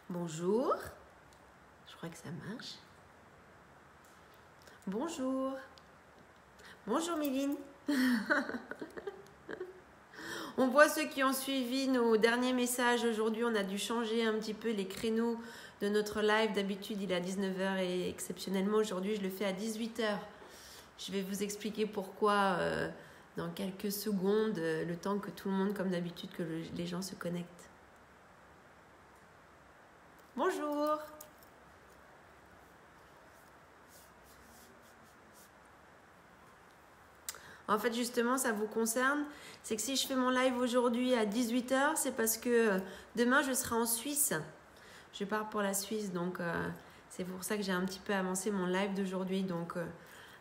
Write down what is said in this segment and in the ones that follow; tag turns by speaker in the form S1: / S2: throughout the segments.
S1: Bonjour. Je crois que ça marche. Bonjour. Bonjour Méline. On voit ceux qui ont suivi nos derniers messages. Aujourd'hui, on a dû changer un petit peu les créneaux de notre live. D'habitude, il est à 19 h et exceptionnellement, aujourd'hui, je le fais à 18 h. Je vais vous expliquer pourquoi dans quelques secondes, le temps que tout le monde, comme d'habitude, que les gens se connectent. Bonjour. En fait, justement, ça vous concerne. C'est que si je fais mon live aujourd'hui à 18 h, c'est parce que demain, je serai en Suisse. Je pars pour la Suisse, donc c'est pour ça que j'ai un petit peu avancé mon live d'aujourd'hui. Donc,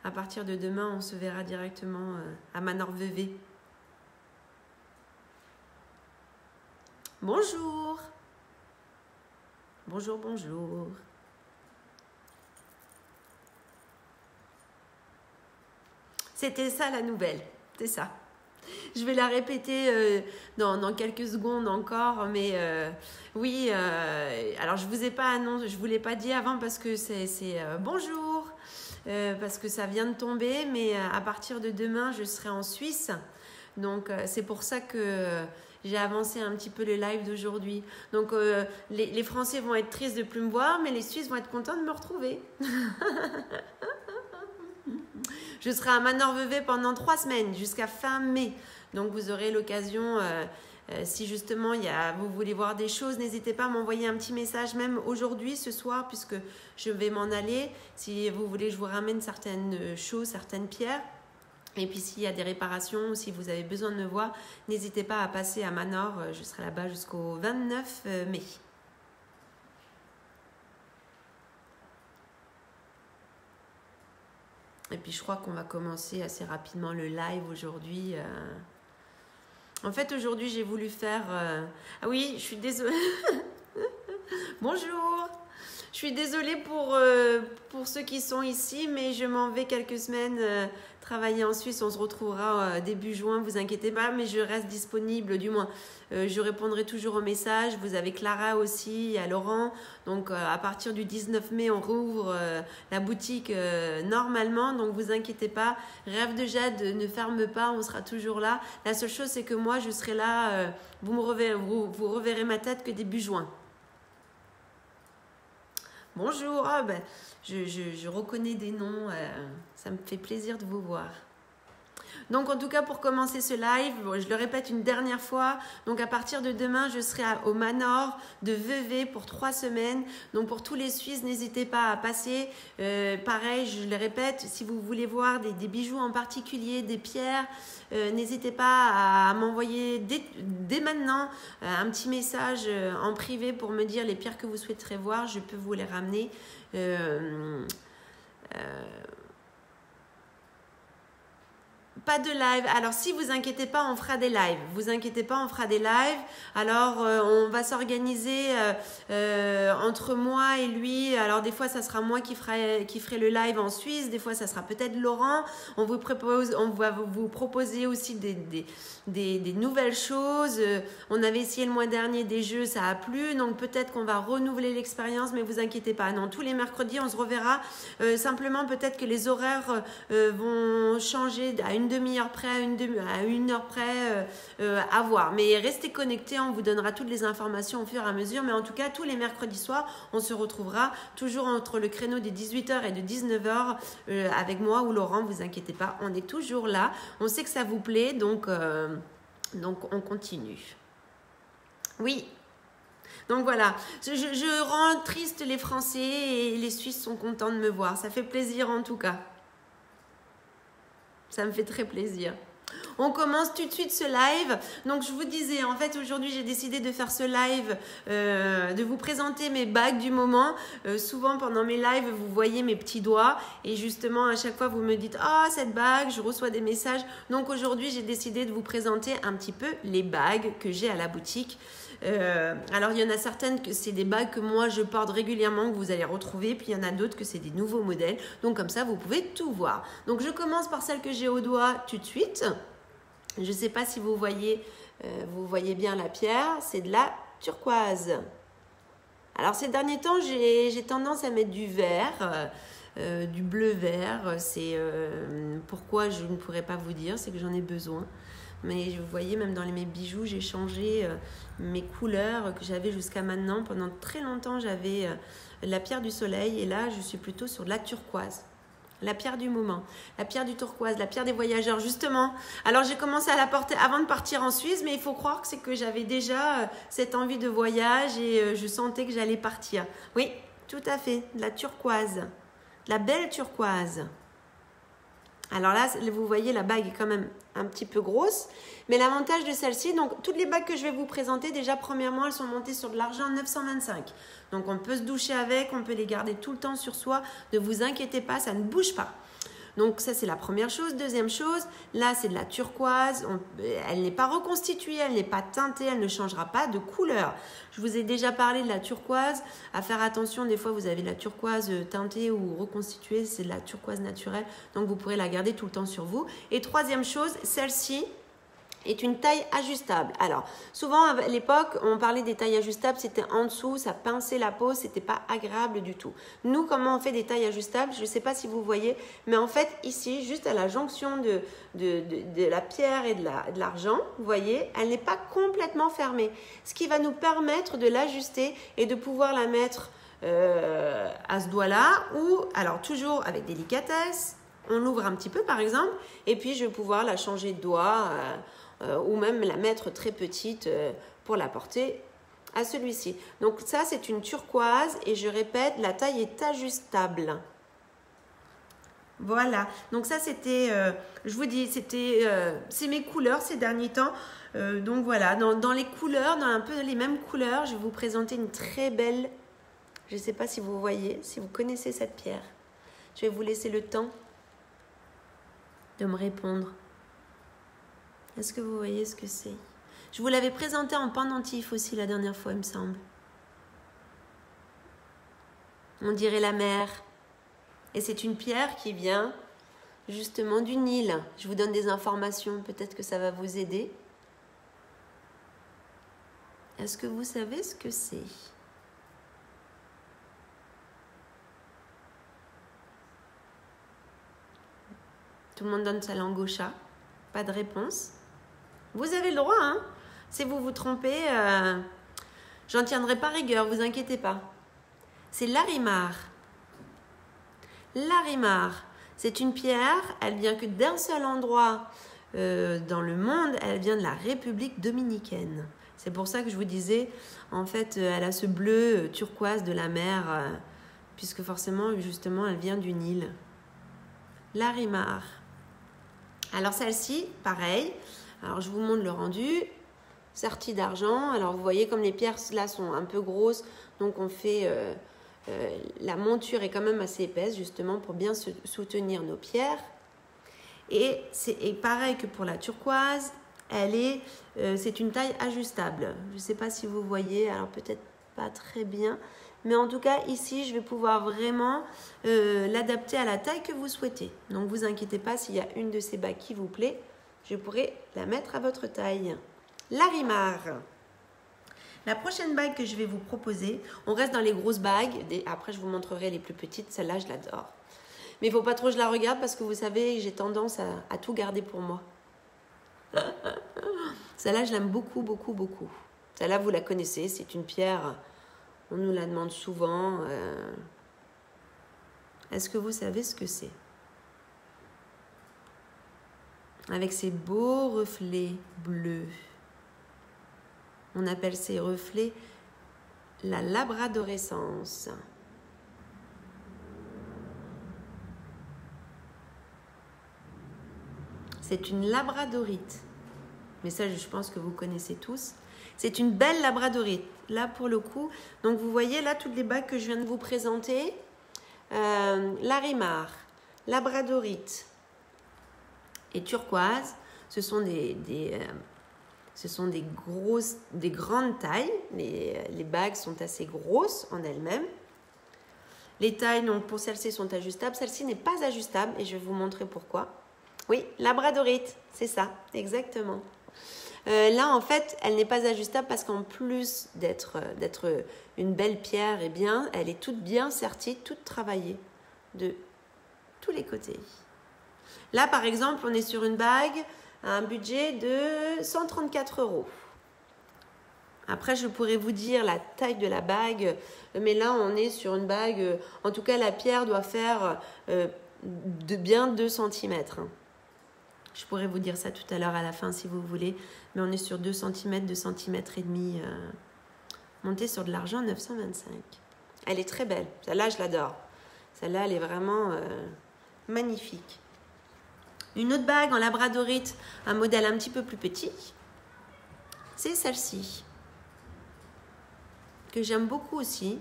S1: à partir de demain, on se verra directement à Manorvevey. Bonjour. Bonjour, bonjour. C'était ça la nouvelle, c'est ça. Je vais la répéter dans quelques secondes encore, mais oui, alors je vous ai pas annoncé, je vous l'ai pas dit avant parce que c'est bonjour, parce que ça vient de tomber, mais à partir de demain, je serai en Suisse. Donc, c'est pour ça que j'ai avancé un petit peu le live d'aujourd'hui. Donc, les Français vont être tristes de ne plus me voir, mais les Suisses vont être contents de me retrouver. Je serai à Manorvevey pendant 3 semaines, jusqu'à fin mai. Donc, vous aurez l'occasion, si justement vous voulez voir des choses, n'hésitez pas à m'envoyer un petit message, même aujourd'hui, ce soir, puisque je vais m'en aller. Si vous voulez, je vous ramène certaines choses, certaines pierres. Et puis s'il y a des réparations ou si vous avez besoin de me voir, n'hésitez pas à passer à Manor. Je serai là-bas jusqu'au 29 mai. Et puis je crois qu'on va commencer assez rapidement le live aujourd'hui. En fait, aujourd'hui, j'ai voulu faire... Ah oui, je suis désolée. Bonjour. Je suis désolée pour ceux qui sont ici, mais je m'en vais quelques semaines travailler en Suisse. On se retrouvera début juin, vous inquiétez pas, mais je reste disponible, du moins. Je répondrai toujours aux messages. Vous avez Clara aussi, il y a Laurent. Donc, à partir du 19 mai, on rouvre la boutique normalement. Donc, vous inquiétez pas. Rêve de Jade ne ferme pas, on sera toujours là. La seule chose, c'est que moi, je serai là. Vous reverrez ma tête que début juin. Bonjour, oh ben, je reconnais des noms, ça me fait plaisir de vous voir. Donc en tout cas pour commencer ce live, bon, je le répète une dernière fois, donc à partir de demain je serai au Manor de Vevey pour 3 semaines. Donc pour tous les Suisses, n'hésitez pas à passer. Pareil, je le répète, si vous voulez voir des bijoux en particulier, des pierres, n'hésitez pas à m'envoyer dès maintenant un petit message en privé pour me dire les pierres que vous souhaiterez voir, je peux vous les ramener. Pas de live. Alors, si vous inquiétez pas, on fera des lives. Vous inquiétez pas, on fera des lives. Alors, on va s'organiser entre moi et lui. Alors, des fois, ça sera moi qui ferai le live en Suisse. Des fois, ça sera peut-être Laurent. On va vous proposer aussi des nouvelles choses. On avait essayé le mois dernier des jeux, ça a plu. Donc, peut-être qu'on va renouveler l'expérience, mais vous inquiétez pas. Non, tous les mercredis, on se reverra. Simplement, peut-être que les horaires vont changer à une demi-heure près, à une heure près, à voir. Mais restez connectés, on vous donnera toutes les informations au fur et à mesure. Mais en tout cas, tous les mercredis soirs, on se retrouvera toujours entre le créneau des 18 h et de 19 h avec moi ou Laurent, vous inquiétez pas, on est toujours là. On sait que ça vous plaît, donc on continue. Oui. Donc voilà, je rends triste les Français et les Suisses sont contents de me voir. Ça fait plaisir en tout cas. Ça me fait très plaisir. On commence tout de suite ce live. Donc je vous disais, en fait aujourd'hui j'ai décidé de faire ce live, de vous présenter mes bagues du moment. Souvent pendant mes lives vous voyez mes petits doigts et justement à chaque fois vous me dites « Ah cette bague », je reçois des messages. Donc aujourd'hui j'ai décidé de vous présenter un petit peu les bagues que j'ai à la boutique. Alors il y en a certaines que c'est des bagues que moi je porte régulièrement, que vous allez retrouver, puis il y en a d'autres que c'est des nouveaux modèles, donc comme ça vous pouvez tout voir. Donc je commence par celle que j'ai au doigt tout de suite. Je ne sais pas si vous voyez bien la pierre, c'est de la turquoise. Alors ces derniers temps, j'ai tendance à mettre du vert, du bleu-vert. C'est pourquoi je ne pourrais pas vous dire, c'est que j'en ai besoin. Mais vous voyez, même dans mes bijoux, j'ai changé mes couleurs que j'avais jusqu'à maintenant. Pendant très longtemps, j'avais la pierre du soleil et là, je suis plutôt sur de la turquoise. La pierre du moment, la pierre du turquoise, la pierre des voyageurs, justement. Alors, j'ai commencé à la porter avant de partir en Suisse, mais il faut croire que c'est que j'avais déjà cette envie de voyage et je sentais que j'allais partir. Oui, tout à fait, de la turquoise, de la belle turquoise. Alors là, vous voyez, la bague est quand même un petit peu grosse. Mais l'avantage de celle-ci, donc toutes les bagues que je vais vous présenter, déjà premièrement, elles sont montées sur de l'argent 925. Donc on peut se doucher avec, on peut les garder tout le temps sur soi. Ne vous inquiétez pas, ça ne bouge pas. Donc ça, c'est la première chose. Deuxième chose, là, c'est de la turquoise. Elle n'est pas reconstituée, elle n'est pas teintée, elle ne changera pas de couleur. Je vous ai déjà parlé de la turquoise. À faire attention, des fois, vous avez de la turquoise teintée ou reconstituée. C'est de la turquoise naturelle. Donc, vous pourrez la garder tout le temps sur vous. Et troisième chose, celle-ci est une taille ajustable. Alors, souvent à l'époque, on parlait des tailles ajustables, c'était en dessous, ça pinçait la peau, c'était pas agréable du tout. Nous, comment on fait des tailles ajustables? Je ne sais pas si vous voyez, mais en fait, ici, juste à la jonction de la pierre et de l'argent, vous voyez, elle n'est pas complètement fermée. Ce qui va nous permettre de l'ajuster et de pouvoir la mettre à ce doigt-là, ou alors toujours avec délicatesse, on l'ouvre un petit peu par exemple, et puis je vais pouvoir la changer de doigt, ou même la mettre très petite pour la porter à celui-ci. Donc ça, c'est une turquoise et je répète, la taille est ajustable. Voilà, donc ça c'était, je vous dis, c'est mes couleurs ces derniers temps. Donc voilà, dans les couleurs, dans un peu les mêmes couleurs, je vais vous présenter une très belle, je ne sais pas si vous voyez, si vous connaissez cette pierre. Je vais vous laisser le temps de me répondre. Est-ce que vous voyez ce que c'est? Je vous l'avais présenté en pendentif aussi la dernière fois, il me semble. On dirait la mer. Et c'est une pierre qui vient justement du Nil. Je vous donne des informations, peut-être que ça va vous aider. Est-ce que vous savez ce que c'est? Tout le monde donne sa langue au chat. Pas de réponse. Vous avez le droit, hein. Si vous vous trompez, j'en tiendrai pas rigueur, vous inquiétez pas. C'est l'arimar. L'arimar, c'est une pierre, elle vient que d'un seul endroit dans le monde, elle vient de la République dominicaine. C'est pour ça que je vous disais, en fait, elle a ce bleu turquoise de la mer, puisque forcément, justement, elle vient du Nil. L'arimar. Alors celle-ci, pareil. Alors je vous montre le rendu. Sertie d'argent. Alors vous voyez comme les pierres là sont un peu grosses. Donc on fait... la monture est quand même assez épaisse justement pour bien soutenir nos pierres. Et c'est pareil que pour la turquoise. C'est une taille ajustable. Je ne sais pas si vous voyez. Alors peut-être pas très bien. Mais en tout cas, ici, je vais pouvoir vraiment l'adapter à la taille que vous souhaitez. Donc, vous inquiétez pas, s'il y a une de ces bagues qui vous plaît, je pourrai la mettre à votre taille. L'arimar. La prochaine bague que je vais vous proposer, on reste dans les grosses bagues. Après, je vous montrerai les plus petites. Celle-là, je l'adore. Mais il ne faut pas trop que je la regarde parce que vous savez, j'ai tendance à tout garder pour moi. Celle-là, je l'aime beaucoup, beaucoup, beaucoup. Celle-là, vous la connaissez, c'est une pierre... On nous la demande souvent. Est-ce que vous savez ce que c'est? Avec ces beaux reflets bleus. On appelle ces reflets la labradorescence. C'est une labradorite. Mais ça, je pense que vous connaissez tous. C'est une belle labradorite. Là, pour le coup, donc vous voyez là toutes les bagues que je viens de vous présenter. L'arimar, labradorite et turquoise, ce sont des grandes tailles. Les bagues sont assez grosses en elles-mêmes. Les tailles, donc pour celle-ci, sont ajustables. Celle-ci n'est pas ajustable et je vais vous montrer pourquoi. Oui, labradorite, c'est ça, exactement. Là, en fait, elle n'est pas ajustable parce qu'en plus d'être une belle pierre, eh bien, elle est toute bien sertie, toute travaillée de tous les côtés. Là, par exemple, on est sur une bague à un budget de 134 €. Après, je pourrais vous dire la taille de la bague, mais là, on est sur une bague, en tout cas, la pierre doit faire de bien 2 cm. Je pourrais vous dire ça tout à l'heure à la fin si vous voulez, mais on est sur 2 cm, 2 cm et demi, montée sur de l'argent 925. Elle est très belle, celle-là, je l'adore. Celle-là, elle est vraiment magnifique. Une autre bague en labradorite, un modèle un petit peu plus petit, c'est celle-ci, que j'aime beaucoup aussi.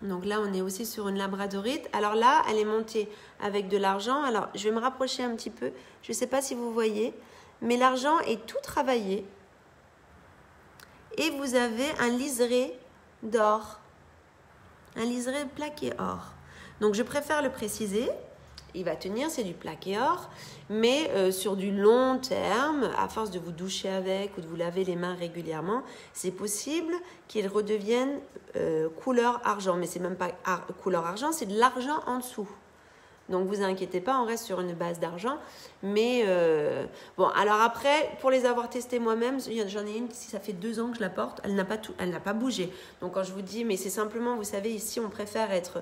S1: Donc là, on est aussi sur une labradorite. Alors là, elle est montée avec de l'argent. Alors, je vais me rapprocher un petit peu. Je ne sais pas si vous voyez, mais l'argent est tout travaillé. Et vous avez un liseré d'or. Un liseré plaqué or. Donc, je préfère le préciser. Il va tenir, c'est du plaqué or. Mais sur du long terme, à force de vous doucher avec ou de vous laver les mains régulièrement, c'est possible qu'il redevienne couleur argent. Mais c'est même pas couleur argent, c'est de l'argent en dessous. Donc, vous inquiétez pas, on reste sur une base d'argent. Mais bon, alors après, pour les avoir testés moi-même, j'en ai une, si ça fait 2 ans que je la porte, elle n'a pas bougé. Donc, quand je vous dis, mais c'est simplement, vous savez, ici, on préfère être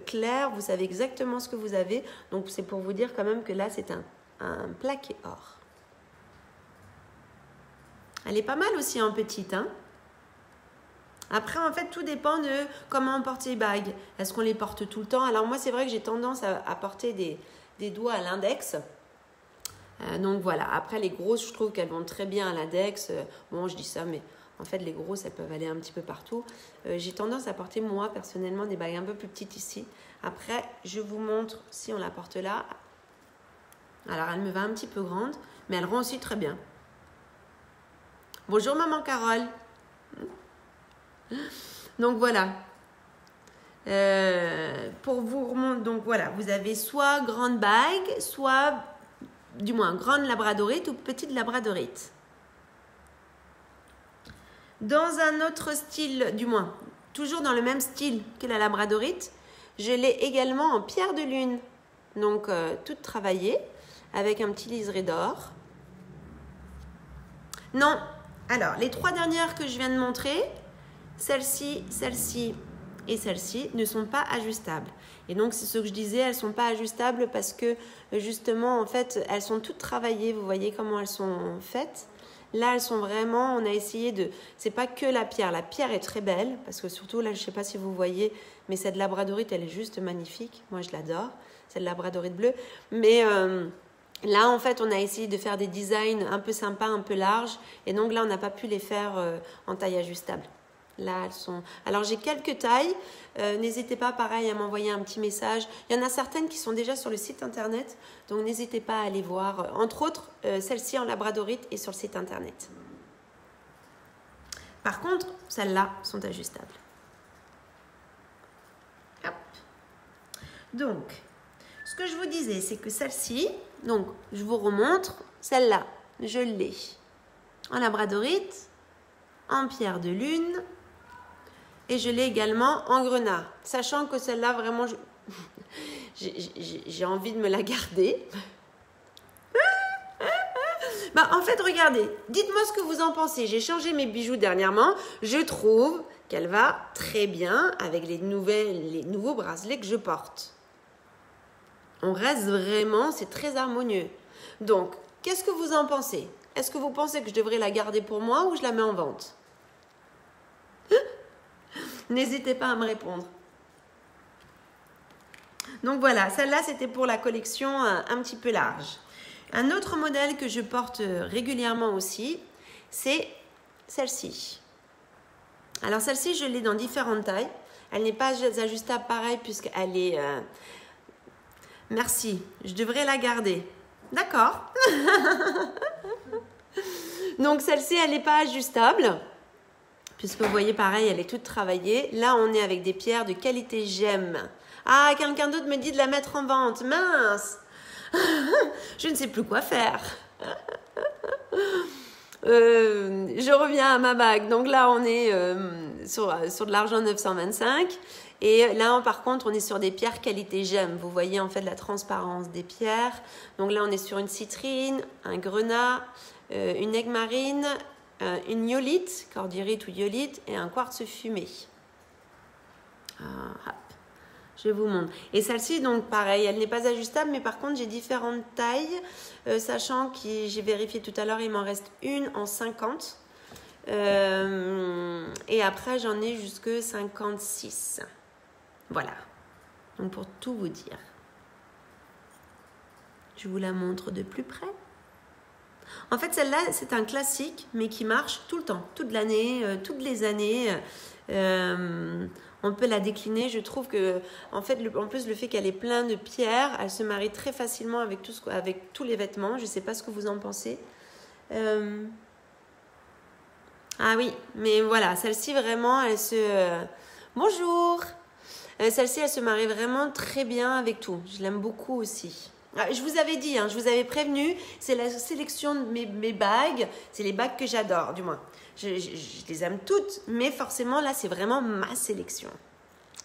S1: clair, vous savez exactement ce que vous avez. Donc, c'est pour vous dire quand même que là, c'est un plaqué or. Elle est pas mal aussi en petite, hein. Après, en fait, tout dépend de comment on porte les bagues. Est-ce qu'on les porte tout le temps? Alors moi, c'est vrai que j'ai tendance à porter des doigts à l'index. Donc voilà. Après, les grosses, je trouve qu'elles vont très bien à l'index. Bon, je dis ça, mais en fait, les grosses, elles peuvent aller un petit peu partout. J'ai tendance à porter, moi, personnellement, des bagues un peu plus petites ici. Après, je vous montre si on la porte là. Alors, elle me va un petit peu grande, mais elle rend aussi très bien. Bonjour, maman Carole. Donc voilà, pour vous remonter, donc voilà, vous avez soit grande bague, soit du moins grande labradorite ou petite labradorite. Dans un autre style, du moins, toujours dans le même style que la labradorite, je l'ai également en pierre de lune, donc toute travaillée avec un petit liseré d'or. Non, alors les 3 dernières que je viens de montrer, celle-ci, celle-ci et celle-ci ne sont pas ajustables. Et donc, c'est ce que je disais, elles ne sont pas ajustables parce que, justement, en fait, elles sont toutes travaillées. Vous voyez comment elles sont faites. Là, elles sont vraiment, on a essayé de... C'est pas que la pierre. La pierre est très belle parce que surtout, là, je ne sais pas si vous voyez, mais cette labradorite, elle est juste magnifique. Moi, je l'adore. Cette labradorite bleue. Mais... là, en fait, on a essayé de faire des designs un peu sympas, un peu larges. Et donc là, on n'a pas pu les faire en taille ajustable. Là, elles sont... Alors, j'ai quelques tailles. N'hésitez pas, pareil, à m'envoyer un petit message. Il y en a certaines qui sont déjà sur le site internet. Donc, n'hésitez pas à aller voir. Entre autres, celle-ci en labradorite est sur le site internet. Par contre, celles-là sont ajustables. Hop. Donc, ce que je vous disais, c'est que celle-ci, donc, je vous remontre. Celle-là, je l'ai en labradorite, en pierre de lune. Et je l'ai également en grenat. Sachant que celle-là, vraiment, j'ai envie de me la garder. Bah, en fait, regardez. Dites-moi ce que vous en pensez. J'ai changé mes bijoux dernièrement. Je trouve qu'elle va très bien avec les nouveaux bracelets que je porte. On reste vraiment, c'est très harmonieux. Donc, qu'est-ce que vous en pensez? Est-ce que vous pensez que je devrais la garder pour moi ou je la mets en vente? N'hésitez pas à me répondre. Donc voilà, celle-là, c'était pour la collection un petit peu large. Un autre modèle que je porte régulièrement aussi, c'est celle-ci. Alors celle-ci, je l'ai dans différentes tailles. Elle n'est pas ajustable pareil puisqu'elle est... Merci, je devrais la garder. D'accord. Donc celle-ci, elle n'est pas ajustable. Puisque vous voyez, pareil, elle est toute travaillée. Là, on est avec des pierres de qualité gemme. Ah, quelqu'un d'autre me dit de la mettre en vente. Mince. Je ne sais plus quoi faire. Je reviens à ma bague. Donc là, on est sur de l'argent 925. Et là, par contre, on est sur des pierres qualité gemme. Vous voyez en fait la transparence des pierres. Donc là, on est sur une citrine, un grenat, une aigue marine, une iolite, cordierite ou iolite, et un quartz fumé. Hop. Je vous montre. Et celle-ci, donc pareil, elle n'est pas ajustable, mais par contre, j'ai différentes tailles, sachant que j'ai vérifié tout à l'heure, il m'en reste une en 50. Et après, j'en ai jusque 56. Voilà. Donc, pour tout vous dire. Je vous la montre de plus près. En fait, celle-là, c'est un classique, mais qui marche tout le temps, toute l'année, toutes les années. On peut la décliner. Je trouve que, en fait, en plus, le fait qu'elle ait plein de pierres, elle se marie très facilement avec tous les vêtements. Je ne sais pas ce que vous en pensez. Ah oui, mais voilà, celle-ci, vraiment, elle se... Bonjour. Celle-ci, elle se marie vraiment très bien avec tout. Je l'aime beaucoup aussi. Je vous avais dit, je vous avais prévenu, c'est la sélection de mes bagues, c'est les bagues que j'adore, du moins. Je les aime toutes, mais forcément, là, c'est vraiment ma sélection.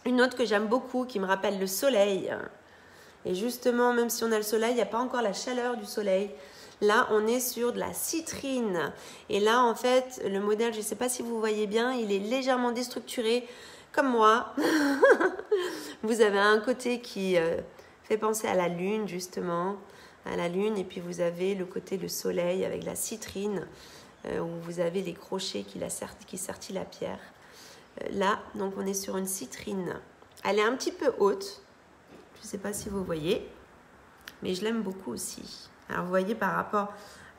S1: Une autre que j'aime beaucoup, qui me rappelle le soleil. Et justement, même si on a le soleil, il n'y a pas encore la chaleur du soleil. Là, on est sur de la citrine. Et là, en fait, le modèle, je ne sais pas si vous voyez bien, il est légèrement déstructuré, comme moi. Vous avez un côté qui... fait penser à la lune, justement, à la lune. Et puis, vous avez le côté le soleil avec la citrine, où vous avez les crochets qui sertillent la pierre. Là, donc, on est sur une citrine. Elle est un petit peu haute. Je ne sais pas si vous voyez, mais je l'aime beaucoup aussi. Alors, vous voyez, par rapport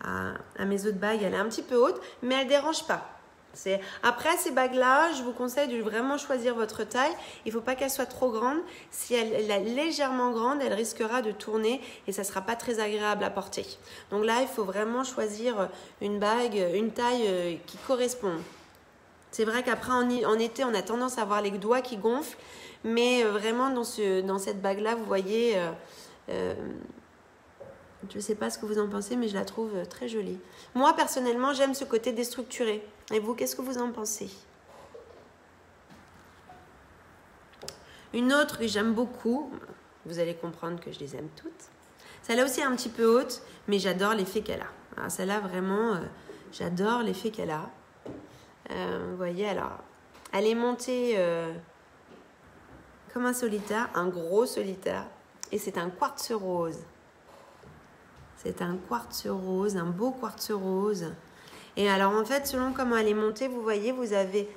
S1: à mes autres bagues, elle est un petit peu haute, mais elle ne dérange pas. Après, ces bagues-là, je vous conseille de vraiment choisir votre taille. Il ne faut pas qu'elle soit trop grande. Si elle est légèrement grande, elle risquera de tourner et ça ne sera pas très agréable à porter. Donc là, il faut vraiment choisir une bague, une taille qui correspond. C'est vrai qu'après, en été, on a tendance à avoir les doigts qui gonflent. Mais vraiment, dans cette bague-là, vous voyez... je ne sais pas ce que vous en pensez, mais je la trouve très jolie. Moi, personnellement, j'aime ce côté déstructuré. Et vous, qu'est-ce que vous en pensez? Une autre que j'aime beaucoup, vous allez comprendre que je les aime toutes. Celle-là aussi est un petit peu haute, mais j'adore l'effet qu'elle a. Alors, celle-là, vraiment, j'adore l'effet qu'elle a. Vous voyez, alors, elle est montée comme un solitaire, un gros solitaire. Et c'est un quartz rose. C'est un quartz rose, un beau quartz rose. Et alors en fait, selon comment elle est montée, vous voyez,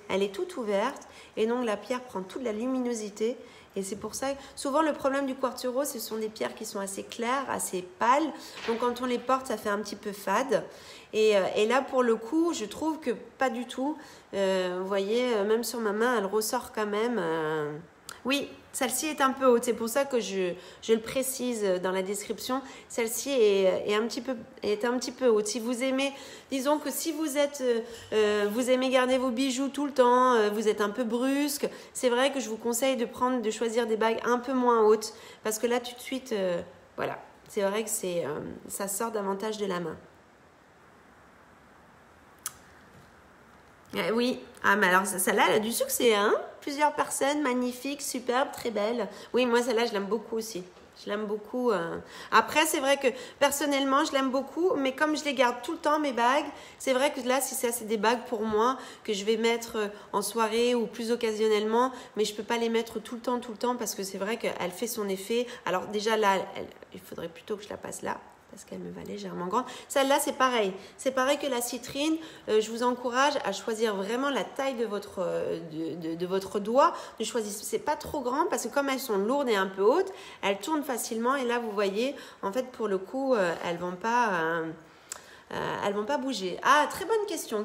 S1: elle est toute ouverte et donc la pierre prend toute la luminosité. Et c'est pour ça que souvent le problème du quartz rose, ce sont des pierres qui sont assez claires, assez pâles. Donc quand on les porte, ça fait un petit peu fade. Et là, pour le coup, je trouve que pas du tout. Vous voyez, même sur ma main, elle ressort quand même. Oui, celle-ci est un peu haute, c'est pour ça que je le précise dans la description. Celle-ci est un petit peu haute. Si vous aimez, disons que si vous aimez garder vos bijoux tout le temps, vous êtes un peu brusque, c'est vrai que je vous conseille de choisir des bagues un peu moins hautes, parce que là tout de suite, voilà, c'est vrai que ça sort davantage de la main. Oui, mais alors celle-là, elle a du succès, hein? Plusieurs personnes, magnifique, superbe, très belle. Oui, moi celle-là, je l'aime beaucoup aussi. Je l'aime beaucoup. Après, c'est vrai que personnellement, je l'aime beaucoup, mais comme je les garde tout le temps, mes bagues, c'est vrai que là, si c'est des bagues pour moi que je vais mettre en soirée ou plus occasionnellement, mais je ne peux pas les mettre tout le temps, parce que c'est vrai qu'elle fait son effet. Alors déjà là, il faudrait plutôt que je la passe là, parce qu'elle me va légèrement grande. Celle-là, c'est pareil. C'est pareil que la citrine. Je vous encourage à choisir vraiment la taille de votre doigt. Ne choisissez pas trop grand, parce que comme elles sont lourdes et un peu hautes, elles tournent facilement. Et là, vous voyez, en fait, pour le coup, elles vont pas bouger. Ah, très bonne question.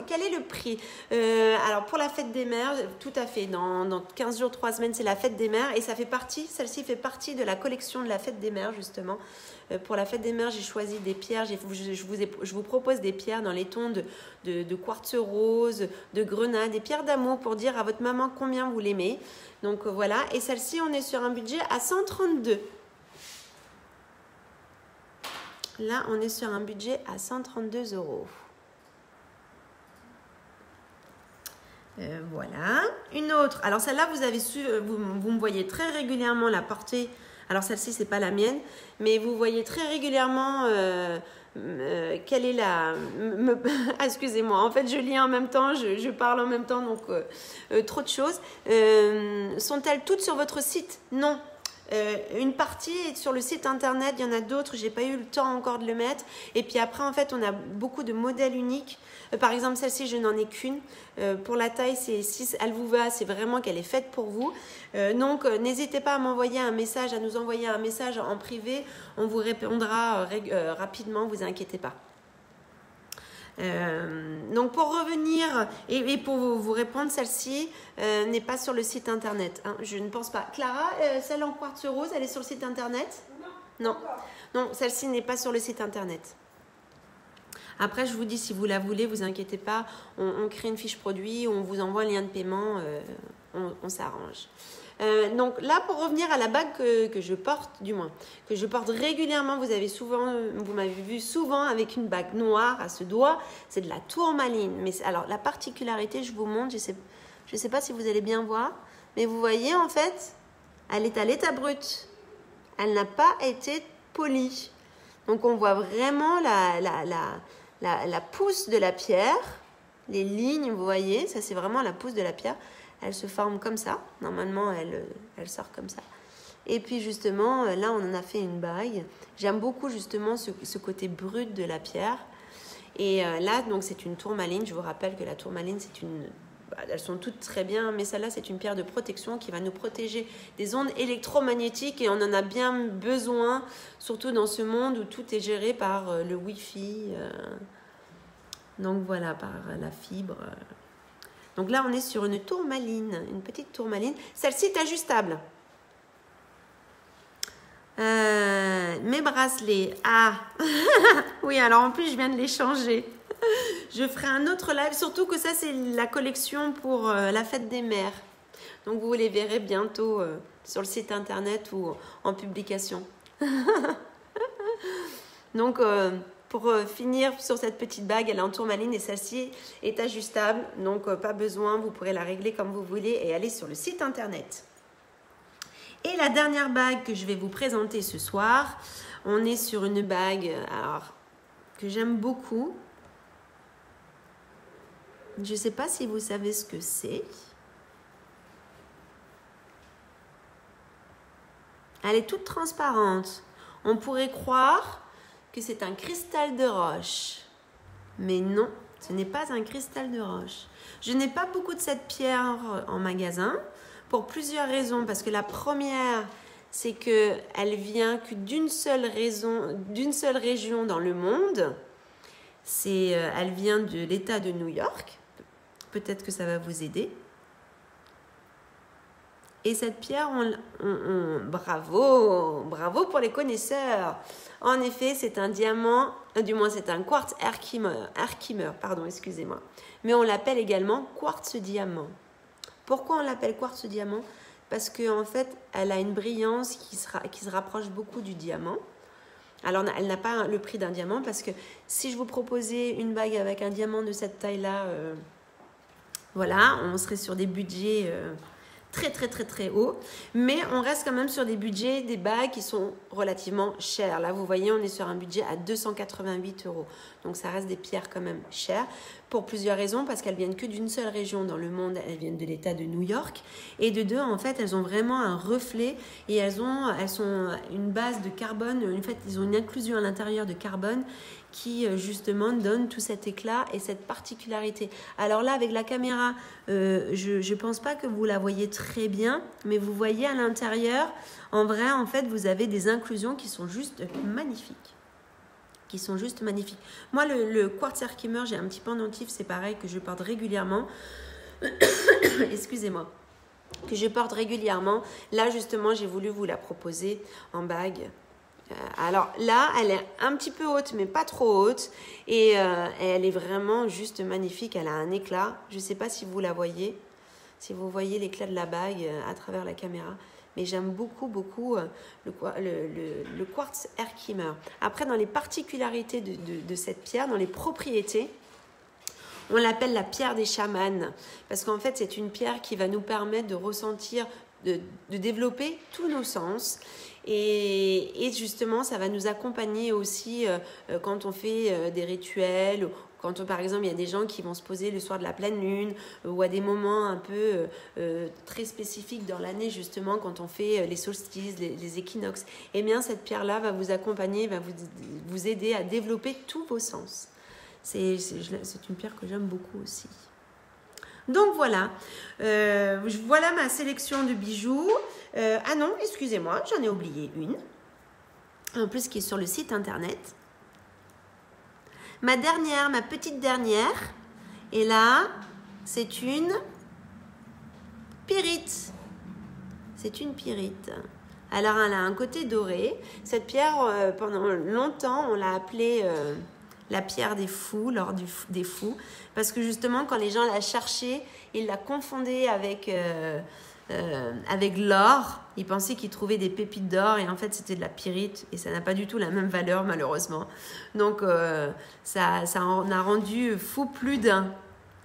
S1: Quel est le prix? Alors, pour la fête des mères, tout à fait. Dans 15 jours, 3 semaines, c'est la fête des mères. Et celle-ci fait partie de la collection de la fête des mères, justement. Pour la fête des mères, j'ai choisi des pierres. Je vous propose des pierres dans les tons de quartz rose, de grenat, des pierres d'amour pour dire à votre maman combien vous l'aimez. Donc, voilà. Et celle-ci, on est sur un budget à 132. Là, on est sur un budget à 132 €. Voilà. Une autre. Alors celle-là, vous me voyez très régulièrement la porter. Alors celle-ci, c'est pas la mienne, mais vous voyez très régulièrement quelle est la... Excusez-moi, en fait, je lis en même temps, je parle en même temps, donc trop de choses. Sont-elles toutes sur votre site? Non. Une partie est sur le site internet, il y en a d'autres, j'ai pas eu le temps encore de le mettre. Et puis après, en fait, on a beaucoup de modèles uniques. Par exemple, celle-ci, je n'en ai qu'une. Pour la taille, si elle vous va, c'est vraiment qu'elle est faite pour vous. Donc, n'hésitez pas à m'envoyer un message, à nous envoyer un message en privé. On vous répondra rapidement, vous inquiétez pas. Donc pour revenir et pour vous répondre, celle-ci n'est pas sur le site internet, hein, je ne pense pas. Clara, celle en quartz rose, elle est sur le site internet? Non. Non, celle-ci n'est pas sur le site internet. Après, je vous dis, si vous la voulez, vous inquiétez pas, on crée une fiche produit, on vous envoie un lien de paiement, on s'arrange. Donc là, pour revenir à la bague que je porte, que je porte régulièrement, vous m'avez vu souvent avec une bague noire à ce doigt, c'est de la tourmaline. Mais alors la particularité, je vous montre, je sais pas si vous allez bien voir, mais vous voyez en fait, elle est à l'état brut, elle n'a pas été polie. Donc on voit vraiment la pousse de la pierre, les lignes, vous voyez, ça c'est vraiment la pousse de la pierre. Elle se forme comme ça. Normalement, elle sort comme ça. Et puis justement, là, on en a fait une bague. J'aime beaucoup justement ce côté brut de la pierre. Et là, donc, c'est une tourmaline. Je vous rappelle que la tourmaline, elles sont toutes très bien, mais celle-là, c'est une pierre de protection qui va nous protéger des ondes électromagnétiques. Et on en a bien besoin, surtout dans ce monde où tout est géré par le Wi-Fi. Donc voilà, par la fibre. Donc là, on est sur une tourmaline, une petite tourmaline. Celle-ci est ajustable. Mes bracelets. Ah oui, alors en plus, je viens de les changer. Je ferai un autre live, surtout que ça, c'est la collection pour la fête des mères. Donc, vous les verrez bientôt sur le site internet ou en publication. Donc... pour finir sur cette petite bague, elle est en tourmaline et celle-ci est ajustable. Donc, pas besoin, vous pourrez la régler comme vous voulez et aller sur le site internet. Et la dernière bague que je vais vous présenter ce soir, on est sur une bague que j'aime beaucoup. Je ne sais pas si vous savez ce que c'est. Elle est toute transparente. On pourrait croire que c'est un cristal de roche. Mais non, ce n'est pas un cristal de roche. Je n'ai pas beaucoup de cette pierre en magasin pour plusieurs raisons. Parce que la première, c'est qu'elle vient que d'une seule région dans le monde. Elle vient de l'État de New York. Peut-être que ça va vous aider. Et cette pierre, bravo pour les connaisseurs. En effet, c'est un diamant, du moins c'est un quartz Herkimer, pardon, excusez-moi. Mais on l'appelle également quartz diamant. Pourquoi on l'appelle quartz diamant? Parce qu'en fait, elle a une brillance qui se rapproche beaucoup du diamant. Alors, elle n'a pas le prix d'un diamant parce que si je vous proposais une bague avec un diamant de cette taille-là, voilà, on serait sur des budgets... très haut, mais on reste quand même sur des budgets, des bagues qui sont relativement chères. Là, vous voyez, on est sur un budget à 288 €. Donc, ça reste des pierres quand même chères pour plusieurs raisons, parce qu'elles viennent que d'une seule région dans le monde, elles viennent de l'État de New York. Et de deux, en fait, elles ont vraiment un reflet et elles sont une base de carbone. En fait, ils ont une inclusion à l'intérieur de carbone qui justement donne tout cet éclat et cette particularité. Alors là, avec la caméra, je pense pas que vous la voyez très bien, mais vous voyez à l'intérieur, en vrai, en fait, vous avez des inclusions qui sont juste magnifiques. Moi, le quartz Herkimer, j'ai un petit pendentif, c'est pareil, que je porte régulièrement. Excusez-moi. Que je porte régulièrement. Là, justement, j'ai voulu vous la proposer en bague. Alors là, elle est un petit peu haute, mais pas trop haute. Et elle est vraiment juste magnifique. Elle a un éclat. Je ne sais pas si vous la voyez. Si vous voyez l'éclat de la bague à travers la caméra. mais j'aime beaucoup le quartz Herkimer. Après, dans les particularités de cette pierre, dans les propriétés, on l'appelle la pierre des chamans, parce qu'en fait, c'est une pierre qui va nous permettre de ressentir, de développer tous nos sens. Et justement, ça va nous accompagner aussi quand on fait des rituels, quand par exemple, il y a des gens qui vont se poser le soir de la pleine lune ou à des moments un peu très spécifiques dans l'année, justement, quand on fait les solstices, les équinoxes. Eh bien, cette pierre-là va vous accompagner, va vous aider à développer tous vos sens. C'est une pierre que j'aime beaucoup aussi. Donc voilà, voilà ma sélection de bijoux. Ah non, excusez-moi, j'en ai oublié une. En plus, qui est sur le site internet. Ma petite dernière. Et là, c'est une pyrite. C'est une pyrite. Alors, elle a un côté doré. Cette pierre, pendant longtemps, on l'a appelée la pierre des fous, l'or des fous. Parce que justement, quand les gens la cherchaient, ils la confondaient avec l'or. Ils pensaient qu'ils trouvaient des pépites d'or et en fait, c'était de la pyrite. Et ça n'a pas du tout la même valeur, malheureusement. Donc, ça en a rendu fou plus d'un,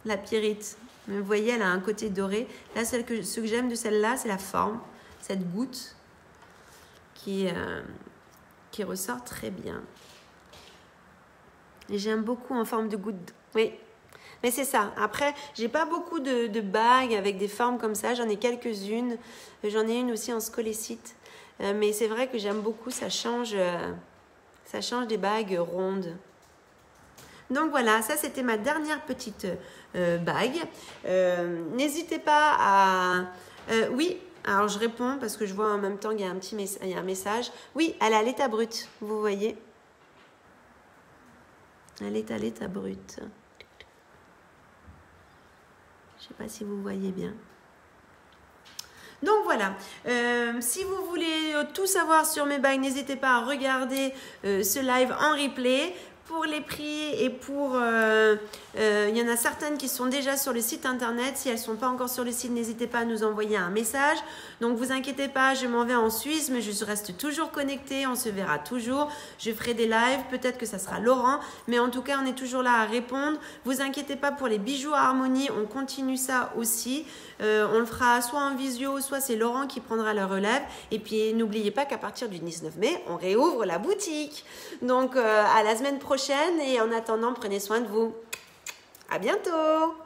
S1: la pyrite. Mais vous voyez, elle a un côté doré. Là, ce que j'aime de celle-là, c'est la forme. Cette goutte qui ressort très bien. Et j'aime beaucoup en forme de goutte. Oui, mais c'est ça. Après, j'ai pas beaucoup de bagues avec des formes comme ça. J'en ai quelques-unes. J'en ai une aussi en scolécite. Mais c'est vrai que j'aime beaucoup. Ça change des bagues rondes. Donc voilà, ça c'était ma dernière petite bague. N'hésitez pas à... oui, alors je réponds parce que je vois en même temps qu'il y a il y a un message. Oui, elle est à l'état brut, vous voyez. Elle est à l'état brut. Je ne sais pas si vous voyez bien. Donc voilà, si vous voulez tout savoir sur mes bagues, n'hésitez pas à regarder ce live en replay. Pour les prix et pour... il y en a certaines qui sont déjà sur le site internet. Si elles ne sont pas encore sur le site, n'hésitez pas à nous envoyer un message. Donc, vous inquiétez pas, je m'en vais en Suisse, mais je reste toujours connectée. On se verra toujours. Je ferai des lives. Peut-être que ça sera Laurent. Mais en tout cas, on est toujours là à répondre. Vous inquiétez pas pour les bijoux à harmonie. On continue ça aussi. On le fera soit en visio, soit c'est Laurent qui prendra le relève. Et puis, n'oubliez pas qu'à partir du 19 mai, on réouvre la boutique. Donc, à la semaine prochaine. Et en attendant, prenez soin de vous. À bientôt!